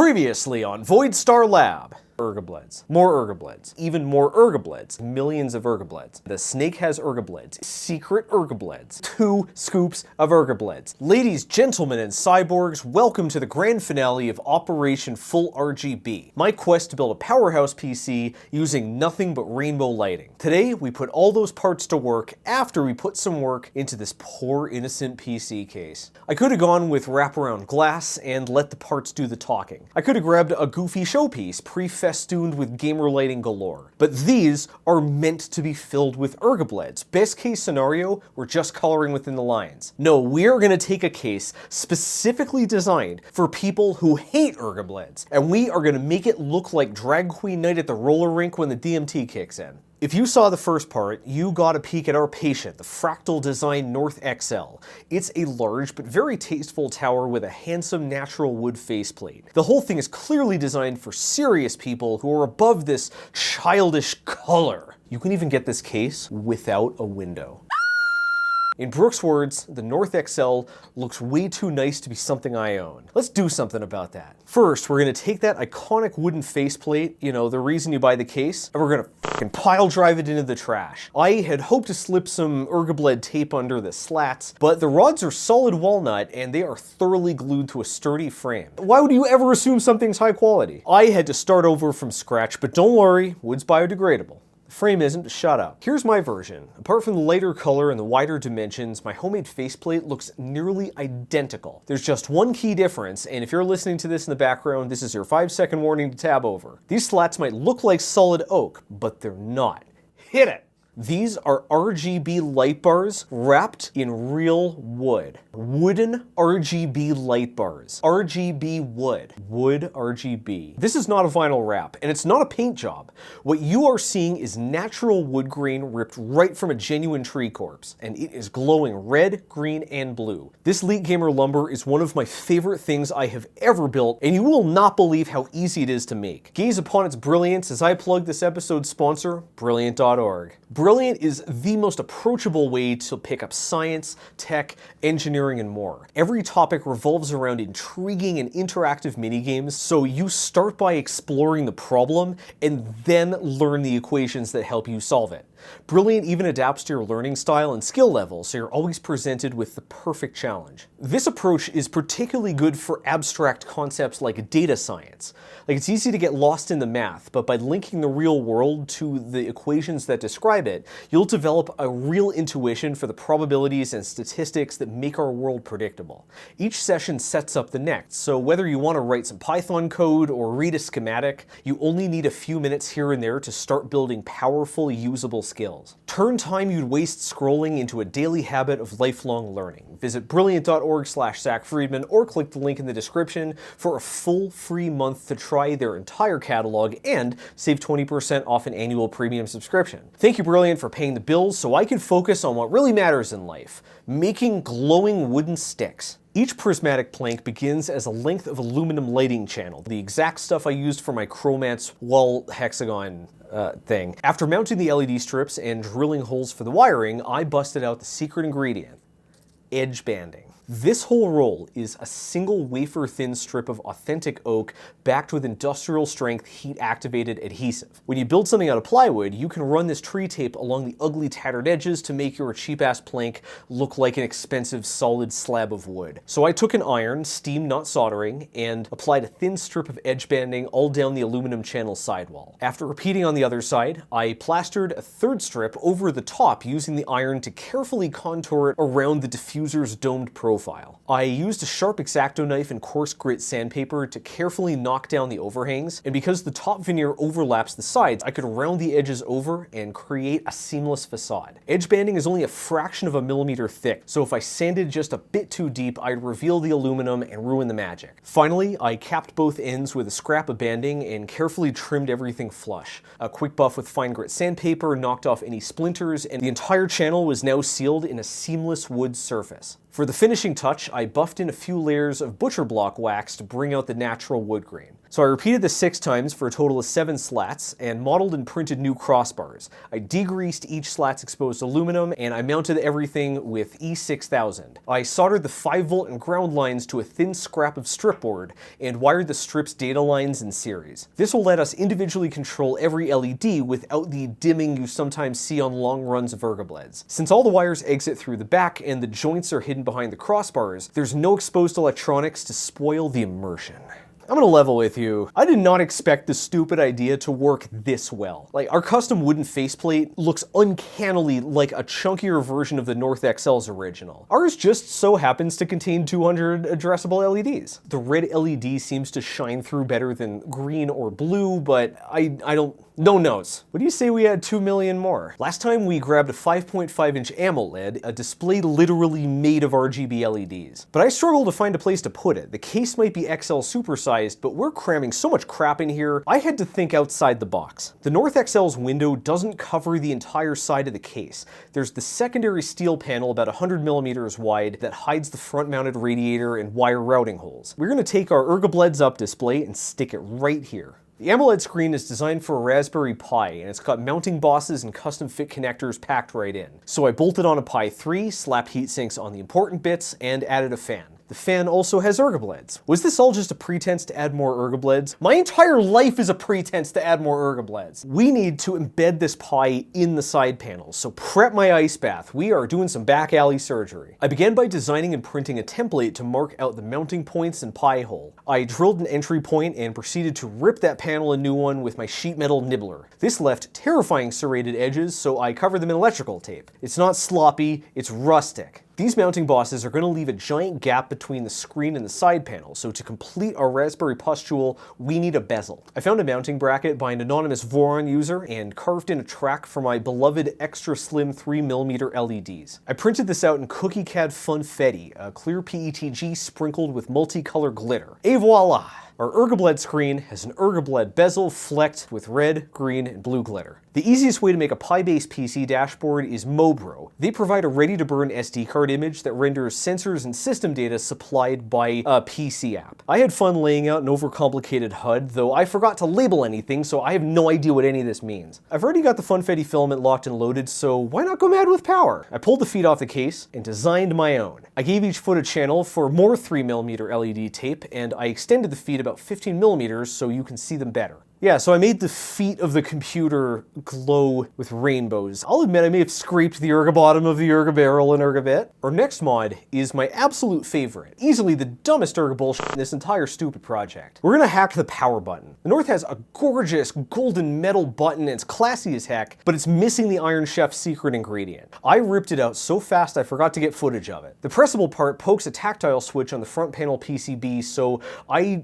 Previously on Void Star Lab. RGBILLs. More RGBILLs. Even more RGBILLs. Millions of RGBILLs. The snake has RGBILLs. Secret RGBILLs. 2 scoops of RGBILLs. Ladies, gentlemen, and cyborgs, welcome to the grand finale of Operation Full RGB, my quest to build a powerhouse PC using nothing but rainbow lighting. Today, we put all those parts to work after we put some work into this poor innocent PC case. I could have gone with wraparound glass and let the parts do the talking. I could have grabbed a goofy showpiece festooned with gamer lighting galore. But these are meant to be filled with RGBILLs. Best case scenario, we're just coloring within the lines. No, we're gonna take a case specifically designed for people who hate RGBILLs, and we are gonna make it look like drag queen night at the roller rink when the DMT kicks in. If you saw the first part, you got a peek at our patient, the Fractal Design North XL. It's a large but very tasteful tower with a handsome natural wood faceplate. The whole thing is clearly designed for serious people who are above this childish color. You can even get this case without a window. In Brooke's words, the North XL looks way too nice to be something I own. Let's do something about that. First, we're gonna take that iconic wooden faceplate, you know, the reason you buy the case, and we're gonna fucking pile drive it into the trash. I had hoped to slip some RGBILL tape under the slats, but the rods are solid walnut and they are thoroughly glued to a sturdy frame. Why would you ever assume something's high quality? I had to start over from scratch, but don't worry, wood's biodegradable. Frame isn't, shut up. Here's my version. Apart from the lighter color and the wider dimensions, my homemade faceplate looks nearly identical. There's just one key difference, and if you're listening to this in the background, this is your 5-second warning to tab over. These slats might look like solid oak, but they're not. Hit it! These are RGB light bars wrapped in real wood. Wooden RGB light bars. RGB wood. Wood RGB. This is not a vinyl wrap, and it's not a paint job. What you are seeing is natural wood grain ripped right from a genuine tree corpse, and it is glowing red, green, and blue. This Elite Gamer lumber is one of my favorite things I have ever built, and you will not believe how easy it is to make. Gaze upon its brilliance as I plug this episode's sponsor, Brilliant.org. Brilliant is the most approachable way to pick up science, tech, engineering, and more. Every topic revolves around intriguing and interactive minigames, so you start by exploring the problem and then learn the equations that help you solve it. Brilliant even adapts to your learning style and skill level, so you're always presented with the perfect challenge. This approach is particularly good for abstract concepts like data science. Like, it's easy to get lost in the math, but by linking the real world to the equations that describe it, you'll develop a real intuition for the probabilities and statistics that make our world predictable. Each session sets up the next, so whether you want to write some Python code or read a schematic, you only need a few minutes here and there to start building powerful, usable skills. Turn time you'd waste scrolling into a daily habit of lifelong learning. Visit brilliant.org/Zack Freedman or click the link in the description for a full free month to try their entire catalog and save 20% off an annual premium subscription. Thank you, Brilliant, for paying the bills so I can focus on what really matters in life, making glowing wooden sticks. Each prismatic plank begins as a length of aluminum lighting channel, the exact stuff I used for my Chromance wall hexagon thing. After mounting the LED strips and drilling holes for the wiring, I busted out the secret ingredient: edge banding. This whole roll is a single wafer-thin strip of authentic oak backed with industrial-strength heat-activated adhesive. When you build something out of plywood, you can run this tree tape along the ugly tattered edges to make your cheap-ass plank look like an expensive solid slab of wood. So I took an iron, steam not soldering, and applied a thin strip of edge banding all down the aluminum channel sidewall. After repeating on the other side, I plastered a third strip over the top using the iron to carefully contour it around the diffuser's domed profile. I used a sharp X-Acto knife and coarse grit sandpaper to carefully knock down the overhangs, and because the top veneer overlaps the sides, I could round the edges over and create a seamless facade. Edge banding is only a fraction of a millimeter thick, so if I sanded just a bit too deep, I'd reveal the aluminum and ruin the magic. Finally, I capped both ends with a scrap of banding and carefully trimmed everything flush. A quick buff with fine grit sandpaper knocked off any splinters, and the entire channel was now sealed in a seamless wood surface. For the finishing touch, I buffed in a few layers of butcher block wax to bring out the natural wood grain. So I repeated this 6 times for a total of 7 slats and modeled and printed new crossbars. I degreased each slat's exposed aluminum and I mounted everything with E6000. I soldered the 5-volt and ground lines to a thin scrap of strip board and wired the strip's data lines in series. This will let us individually control every LED without the dimming you sometimes see on long runs of RGBLEDs. Since all the wires exit through the back and the joints are hidden behind the crossbars, there's no exposed electronics to spoil the immersion. I'm gonna level with you. I did not expect this stupid idea to work this well. Like, our custom wooden faceplate looks uncannily like a chunkier version of the North XL's original. Ours just so happens to contain 200 addressable LEDs. The red LED seems to shine through better than green or blue, but I don't... No knows. What do you say we add 2 million more? Last time we grabbed a 5.5-inch AMOLED, a display literally made of RGB LEDs. But I struggle to find a place to put it. The case might be XL supersized, but we're cramming so much crap in here, I had to think outside the box. The North XL's window doesn't cover the entire side of the case. There's the secondary steel panel about 100 millimeters wide that hides the front-mounted radiator and wire routing holes. We're gonna take our RGBLEDs up display and stick it right here. The AMOLED screen is designed for a Raspberry Pi, and it's got mounting bosses and custom fit connectors packed right in. So I bolted on a Pi 3, slapped heatsinks on the important bits, and added a fan. The fan also has RGBLEDs. Was this all just a pretense to add more RGBLEDs? My entire life is a pretense to add more RGBLEDs. We need to embed this Pi in the side panels, so prep my ice bath. We are doing some back alley surgery. I began by designing and printing a template to mark out the mounting points and Pi hole. I drilled an entry point and proceeded to rip that panel a new one with my sheet metal nibbler. This left terrifying serrated edges, so I covered them in electrical tape. It's not sloppy, it's rustic. These mounting bosses are going to leave a giant gap between the screen and the side panel, so to complete our Raspberry pustule, we need a bezel. I found a mounting bracket by an anonymous Voron user and carved in a track for my beloved extra slim 3mm LEDs. I printed this out in Cookie CAD Funfetti, a clear PETG sprinkled with multicolor glitter. Et voila! Our RGBLED screen has an RGBLED bezel flecked with red, green, and blue glitter. The easiest way to make a Pi-based PC dashboard is Mobro. They provide a ready-to-burn SD card image that renders sensors and system data supplied by a PC app. I had fun laying out an overcomplicated HUD, though I forgot to label anything, so I have no idea what any of this means. I've already got the Funfetti filament locked and loaded, so why not go mad with power? I pulled the feet off the case and designed my own. I gave each foot a channel for more 3mm LED tape, and I extended the feet about 15 millimeters so you can see them better. Yeah, so I made the feet of the computer glow with rainbows. I'll admit I may have scraped the bottom of the barrel and bit. Our next mod is my absolute favorite. Easily the dumbest bullshit in this entire stupid project. We're gonna hack the power button. The North has a gorgeous golden metal button and it's classy as heck, but it's missing the Iron Chef's secret ingredient. I ripped it out so fast I forgot to get footage of it. The pressable part pokes a tactile switch on the front panel PCB, so I,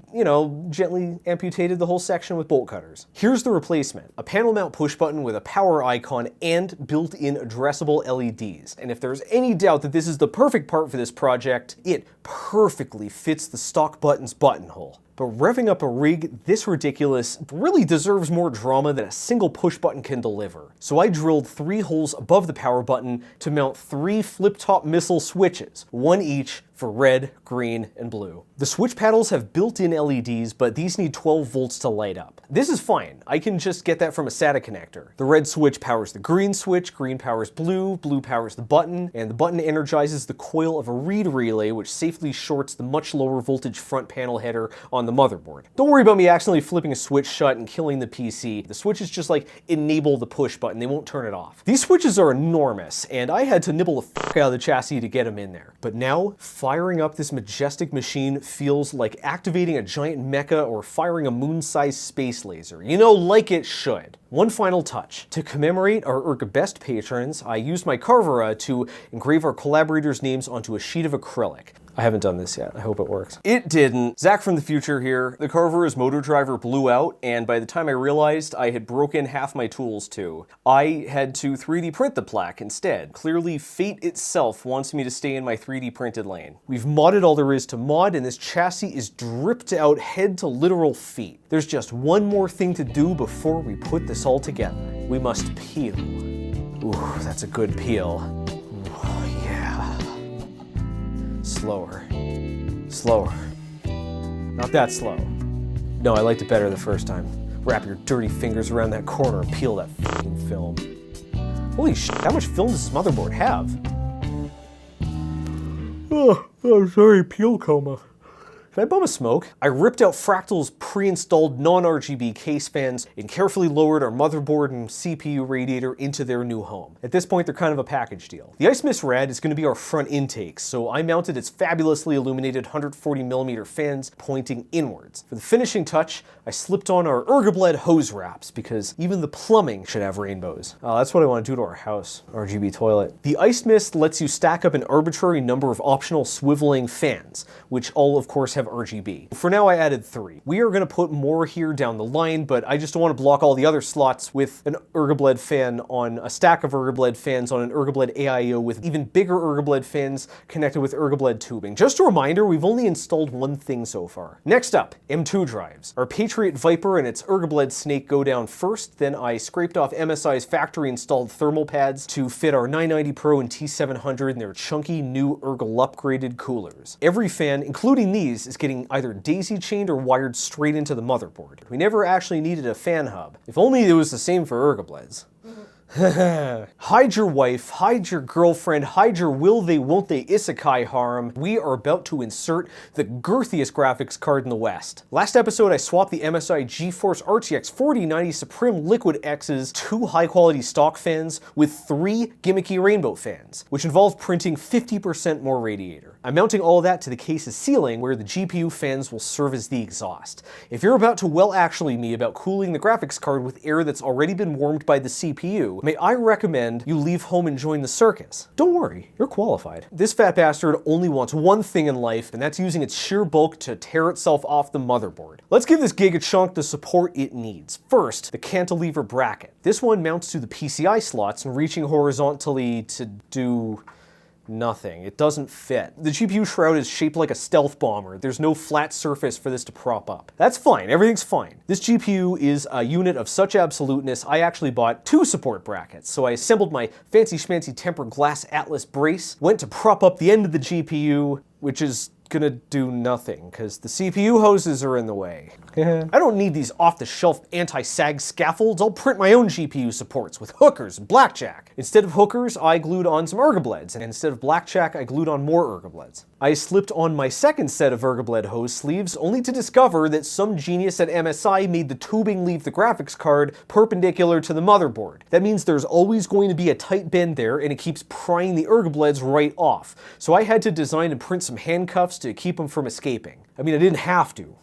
gently amputated the whole section with bolt cutters. Here's the replacement, a panel mount push button with a power icon and built-in addressable LEDs. And if there's any doubt that this is the perfect part for this project, it perfectly fits the stock button's buttonhole. But revving up a rig this ridiculous really deserves more drama than a single push button can deliver. So I drilled 3 holes above the power button to mount 3 flip-top missile switches, one each for red, green, and blue. The switch paddles have built-in LEDs, but these need 12 volts to light up. This is fine, I can just get that from a SATA connector. The red switch powers the green switch, green powers blue, blue powers the button, and the button energizes the coil of a read relay which safely shorts the much lower voltage front panel header on the motherboard. Don't worry about me accidentally flipping a switch shut and killing the PC. The switches just enable the push button, they won't turn it off. These switches are enormous, and I had to nibble the fuck out of the chassis to get them in there. But now, firing up this majestic machine feels like activating a giant mecha or firing a moon-sized space laser. Like it should. One final touch. To commemorate our best patrons, I used my carvera to engrave our collaborators' names onto a sheet of acrylic. I haven't done this yet. I hope it works. It didn't. Zack from the future here. The carvera's motor driver blew out, and by the time I realized I had broken half my tools too, I had to 3D print the plaque instead. Clearly, fate itself wants me to stay in my 3D printed lane. We've modded all there is to mod, and this chassis is dripped out head to literal feet. There's just one more thing to do before we put this all together. We must peel. Ooh, that's a good peel. Slower. Slower. Not that slow. No, I liked it better the first time. Wrap your dirty fingers around that corner and peel that fucking film. Holy shit, how much film does this motherboard have? Oh, sorry, peel coma. Can I bum a smoke? I ripped out Fractal's pre-installed non-RGB case fans and carefully lowered our motherboard and CPU radiator into their new home. At this point, they're kind of a package deal. The Ice Mist Rad is going to be our front intake, so I mounted its fabulously illuminated 140mm fans pointing inwards. For the finishing touch, I slipped on our RGBILL hose wraps because even the plumbing should have rainbows. That's what I want to do to our house. RGB toilet. The Ice Mist lets you stack up an arbitrary number of optional swiveling fans, which all of course have RGB. For now I added 3. We are going to put more here down the line, but I just don't want to block all the other slots with an RGBILL fan on a stack of RGBILL fans on an RGBILL AIO with even bigger RGBILL fans connected with RGBILL tubing. Just a reminder, we've only installed one thing so far. Next up, M2 drives. Our Patriot Viper and its RGBILL Snake go down first, then I scraped off MSI's factory installed thermal pads to fit our 990 Pro and T700 in their chunky new upgraded coolers. Every fan, including these, is getting either daisy-chained or wired straight into the motherboard. We never actually needed a fan hub. If only it was the same for RGBILLs. Hide your wife, hide your girlfriend, hide your will they won't they isekai harem. We are about to insert the girthiest graphics card in the West. Last episode I swapped the MSI GeForce RTX 4090 Supreme Liquid X's 2 high-quality stock fans with 3 gimmicky rainbow fans, which involve printing 50% more radiator. I'm mounting all of that to the case's ceiling where the GPU fans will serve as the exhaust. If you're about to actually me about cooling the graphics card with air that's already been warmed by the CPU, may I recommend you leave home and join the circus. Don't worry, you're qualified. This fat bastard only wants one thing in life, and that's using its sheer bulk to tear itself off the motherboard. Let's give this gigachunk the support it needs. First, the cantilever bracket. This one mounts to the PCI slots and reaching horizontally to do nothing. It doesn't fit. The GPU shroud is shaped like a stealth bomber. There's no flat surface for this to prop up. That's fine. Everything's fine. This GPU is a unit of such absoluteness, I actually bought 2 support brackets. So I assembled my fancy schmancy tempered glass Atlas brace, went to prop up the end of the GPU, which is gonna do nothing, because the CPU hoses are in the way. I don't need these off-the-shelf anti-sag scaffolds. I'll print my own GPU supports with hookers and blackjack. Instead of hookers, I glued on some RGBILLs, and instead of blackjack, I glued on more RGBILLs. I slipped on my second set of RGBILL hose sleeves, only to discover that some genius at MSI made the tubing leave the graphics card perpendicular to the motherboard. That means there's always going to be a tight bend there, and it keeps prying the RGBILLs right off. So I had to design and print some handcuffs to keep them from escaping. I mean, I didn't have to,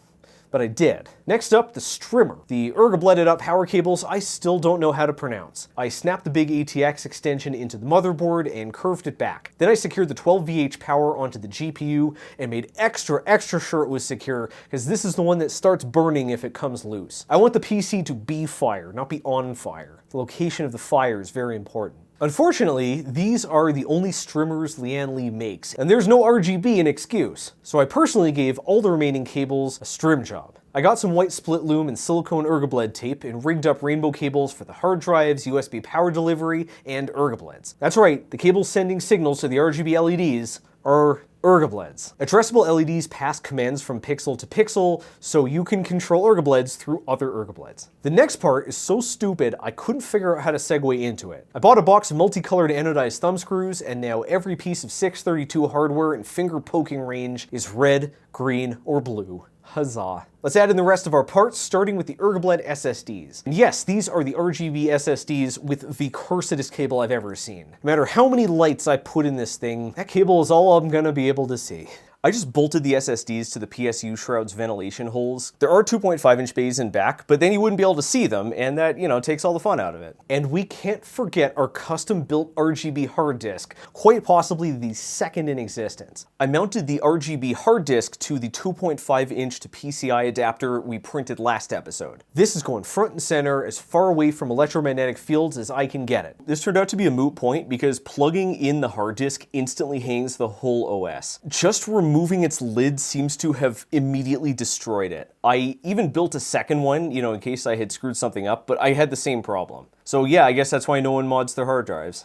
but I did. Next up, the strimmer. The RGBILLed up power cables I still don't know how to pronounce. I snapped the big ATX extension into the motherboard and curved it back. Then I secured the 12VH power onto the GPU and made extra sure it was secure, because this is the one that starts burning if it comes loose. I want the PC to be fire, not be on fire. The location of the fire is very important. Unfortunately, these are the only strimmers Lian Li makes, and there's no RGB in excuse, so I personally gave all the remaining cables a strim job. I got some white split loom and silicone RGBILL tape and rigged up rainbow cables for the hard drives, USB power delivery, and RGBILLs. That's right, the cables sending signals to the RGB LEDs are RGBILLs. Addressable LEDs pass commands from pixel to pixel, so you can control RGBILLs through other RGBILLs. The next part is so stupid, I couldn't figure out how to segue into it. I bought a box of multicolored anodized thumb screws, and now every piece of 632 hardware in finger poking range is red, green, or blue. Huzzah. Let's add in the rest of our parts, starting with the RGBILL SSDs. And yes, these are the RGB SSDs with the cursedest cable I've ever seen. No matter how many lights I put in this thing, that cable is all I'm gonna be able to see. I just bolted the SSDs to the PSU shroud's ventilation holes. There are 2.5-inch bays in back, but then you wouldn't be able to see them, and that, takes all the fun out of it. And we can't forget our custom-built RGB hard disk, quite possibly the second in existence. I mounted the RGB hard disk to the 2.5-inch to PCI adapter we printed last episode. This is going front and center, as far away from electromagnetic fields as I can get it. This turned out to be a moot point because plugging in the hard disk instantly hangs the whole OS. Just removing its lid seems to have immediately destroyed it. I even built a second one, in case I had screwed something up, but I had the same problem. So yeah, I guess that's why no one mods their hard drives.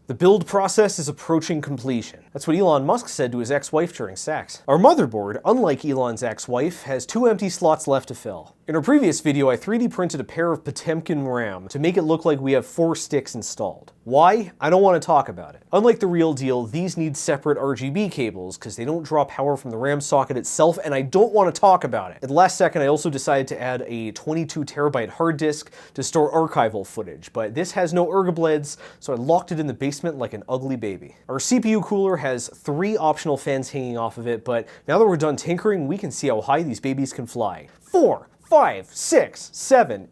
The build process is approaching completion. That's what Elon Musk said to his ex-wife during sex. Our motherboard, unlike Elon's ex-wife, has 2 empty slots left to fill. In our previous video, I 3D printed a pair of Potemkin RAM to make it look like we have 4 sticks installed. Why? I don't want to talk about it. Unlike the real deal, these need separate RGB cables because they don't draw power from the RAM socket itself, and I don't want to talk about it. At the last second, I also decided to add a 22 terabyte hard disk to store archival footage, but this has no RGBILLs, so I locked it in the basement like an ugly baby. Our CPU cooler has 3 optional fans hanging off of it, but now that we're done tinkering, we can see how high these babies can fly. 4, 5, 6, 7,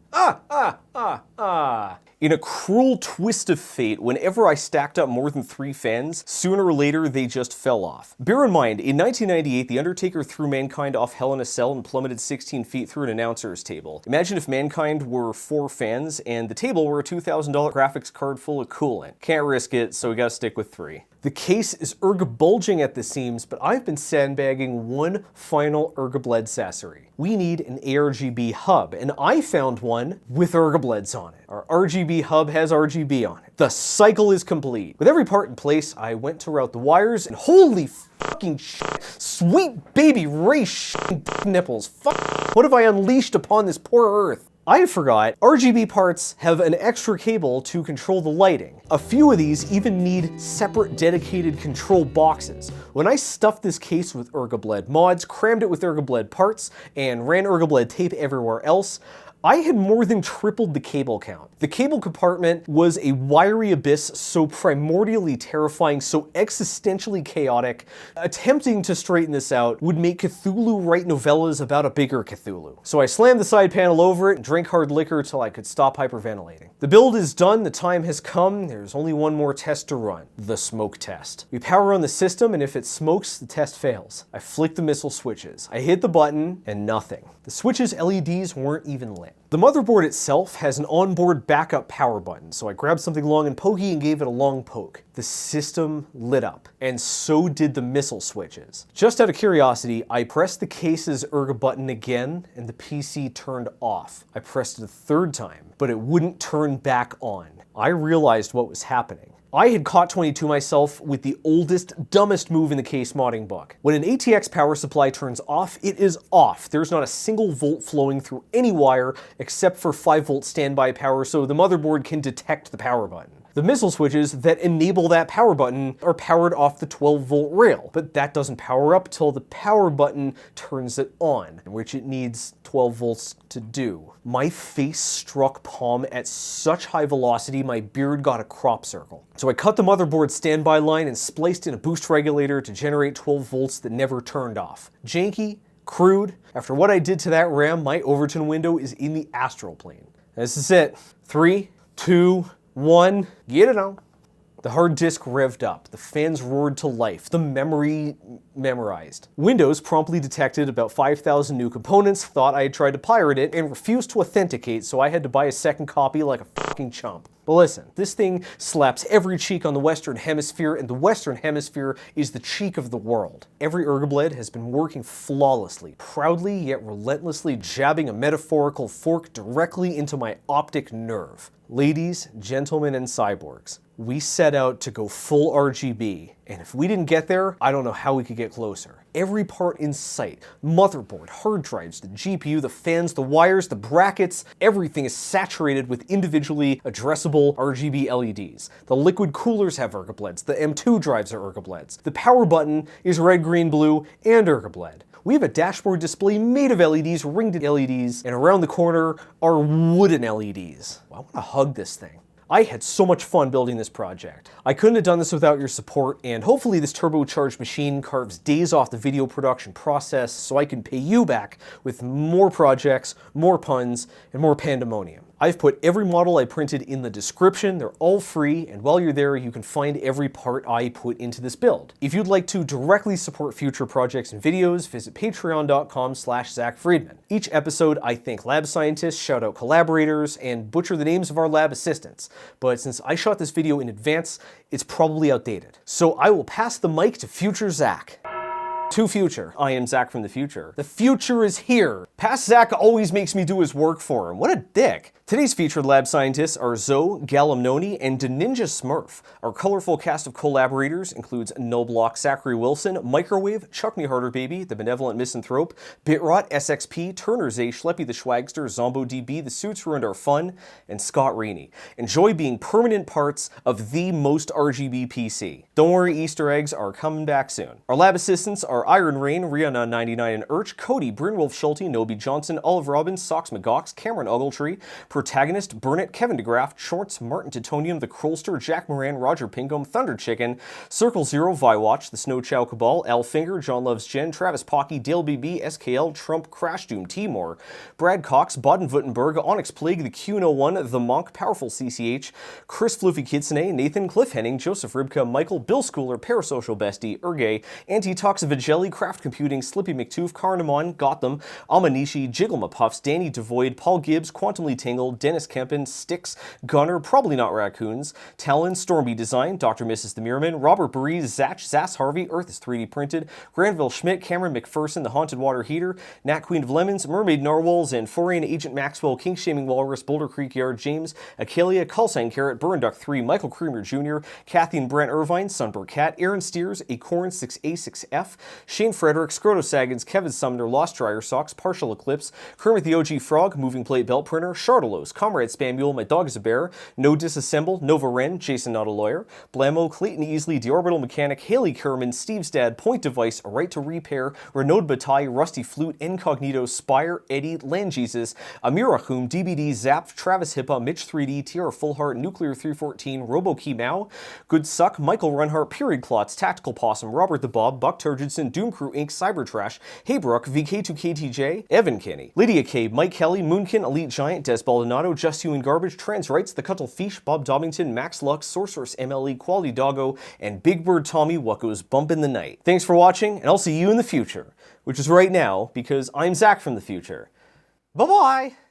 In a cruel twist of fate, whenever I stacked up more than 3 fans, sooner or later they just fell off. Bear in mind, in 1998, The Undertaker threw mankind off Hell in a Cell and plummeted 16 feet through an announcer's table. Imagine if mankind were 4 fans and the table were a $2,000 graphics card full of coolant. Can't risk it, so we gotta stick with 3. The case is bulging at the seams, but I've been sandbagging one final RGBILL accessory. We need an ARGB hub, and I found one with RGBILLs on it. Our RGB hub has RGB on it. The cycle is complete. With every part in place, I went to route the wires, and holy fucking shit, sweet baby Ray nipples. Fuck, what have I unleashed upon this poor earth? I forgot, RGB parts have an extra cable to control the lighting. A few of these even need separate dedicated control boxes. When I stuffed this case with RGBILL mods, crammed it with RGBILL parts, and ran RGBILL tape everywhere else, I had more than tripled the cable count. The cable compartment was a wiry abyss so primordially terrifying, so existentially chaotic. Attempting to straighten this out would make Cthulhu write novellas about a bigger Cthulhu. So I slammed the side panel over it and drank hard liquor till I could stop hyperventilating. The build is done, the time has come, there's only one more test to run. The smoke test. We power on the system, and if it smokes, the test fails. I flick the missile switches. I hit the button, and nothing. The switch's LEDs weren't even lit. The motherboard itself has an onboard backup power button, so I grabbed something long and pokey and gave it a long poke. The system lit up, and so did the missile switches. Just out of curiosity, I pressed the case's ERG button again, and the PC turned off. I pressed it a 3rd time, but it wouldn't turn back on. I realized what was happening. I had caught 22 myself with the oldest, dumbest move in the case modding book. When an ATX power supply turns off, it is off. There's not a single volt flowing through any wire except for 5 volt standby power, so the motherboard can detect the power button. The missile switches that enable that power button are powered off the 12 volt rail, but that doesn't power up till the power button turns it on, which it needs 12 volts to do. My face struck palm at such high velocity my beard got a crop circle. So I cut the motherboard standby line and spliced in a boost regulator to generate 12 volts that never turned off. Janky, crude. After what I did to that RAM, my Overton window is in the astral plane. This is it. 3, 2, 1, get it on. The hard disk revved up, the fans roared to life, the memory memorized. Windows promptly detected about 5,000 new components, thought I had tried to pirate it, and refused to authenticate, so I had to buy a second copy like a fucking chump. But listen, this thing slaps every cheek on the Western Hemisphere, and the Western Hemisphere is the cheek of the world. Every RGBILL has been working flawlessly, proudly yet relentlessly jabbing a metaphorical fork directly into my optic nerve. Ladies, gentlemen, and cyborgs, we set out to go full RGB, and if we didn't get there, I don't know how we could get closer. Every part in sight, motherboard, hard drives, the GPU, the fans, the wires, the brackets, everything is saturated with individually addressable RGB LEDs. The liquid coolers have RGBILLs, the M2 drives are RGBILLs. The power button is red, green, blue, and RGBILL. We have a dashboard display made of LEDs, ringed LEDs, and around the corner are wooden LEDs. I want to hug this thing. I had so much fun building this project. I couldn't have done this without your support, and hopefully this turbocharged machine carves days off the video production process so I can pay you back with more projects, more puns, and more pandemonium. I've put every model I printed in the description. They're all free, and while you're there, you can find every part I put into this build. If you'd like to directly support future projects and videos, visit patreon.com/Zack Freedman. Each episode, I thank lab scientists, shout out collaborators, and butcher the names of our lab assistants. But since I shot this video in advance, it's probably outdated. So I will pass the mic to future Zack. To future, I am Zack from the future. The future is here. Past Zack always makes me do his work for him. What a dick. Today's featured lab scientists are Zoe, Galimnoni, and Ninja Smurf. Our colorful cast of collaborators includes Noblock, Zachary Wilson, Microwave, Chuck Me Harder Baby, The Benevolent Misanthrope, Bitrot, SXP, Turner Zay, Schleppy the Schwagster, Zombo DB, The Suits Ruined Our Fun, and Scott Rainey. Enjoy being permanent parts of the most RGB PC. Don't worry, Easter eggs are coming back soon. Our lab assistants are Iron Rain, Rihanna99 and Urch, Cody, Brynwolf Schulte, Nobi Johnson, Olive Robbins, Socks McGox, Cameron Ogletree, Protagonist, Burnett, Kevin DeGraff, Shorts, Martin Titonium, The Krolster, Jack Moran, Roger Pinkham, Thunder Chicken, Circle Zero, Viwatch, The Snow Chow Cabal, Al Finger, John Loves Jen, Travis Pocky, Dale BB, SKL, Trump, Crash Doom, Mohr, Brad Cox, Baden-Württemberg, Onyx Plague, The Q101, The Monk, Powerful CCH, Chris Floofy Kitsune, Nathan, Cliff Henning, Joseph Ribka, Michael, Bill Schooler, Parasocial Bestie, Ergay, Antitoxivigelli, Craft Computing, Slippy McToof, Carnamon, Gotham, Amanishi, Jiggle Puffs, Danny Devoid, Paul Gibbs, Quantumly Tingle, Dennis Kempen, Styx, Gunner, Probably Not Raccoons, Talon, Stormy Design, Dr. Mrs. the Mirrorman, Robert Breeze, Zach, Zass Harvey, Earth is 3D Printed, Granville Schmidt, Cameron McPherson, The Haunted Water Heater, Nat Queen of Lemons, Mermaid Narwhals, and Foreign Agent Maxwell, King Shaming Walrus, Boulder Creek Yard, James, Acalia, Callsign Carrot, Burn Duck 3, Michael Creamer Jr., Kathy and Brent Irvine, Sunbird Cat, Aaron Steers, Acorn 6A6F, Shane Frederick, Scroto Saggins, Kevin Sumner, Lost Dryer Socks, Partial Eclipse, Kermit the OG Frog, Moving Plate Belt Printer, Chartelos, Comrade Spamule, My Dog is a Bear, No Disassemble, Nova Wren, Jason Not a Lawyer, Blammo, Clayton Easley, The Orbital Mechanic, Haley Kerman, Steve's Dad, Point Device, A Right to Repair, Renaud Bataille, Rusty Flute, Incognito, Spire, Eddie, Land Jesus, Amirahum, DBD, Zap, Travis Hippa, Mitch 3D, Tierra Fullheart, Nuclear 314, Robo Key Mao, Good Suck, Michael Runhart, Period Clots, Tactical Possum, Robert the Bob, Buck Turgidson, Doom Crew Inc., Cybertrash, Heybrook, VK2KTJ, Evan Kenny, Lydia K, Mike Kelly, Moonkin, Elite Giant, Des Baldonado, Just You and Garbage, Trans Rights, The Cuttlefish, Bob Dobbington, Max Lux, Sorceress MLE, Quality Doggo, and Big Bird Tommy, What Goes Bump in the Night. Thanks for watching, and I'll see you in the future, which is right now, because I'm Zach from the future. Bye-bye!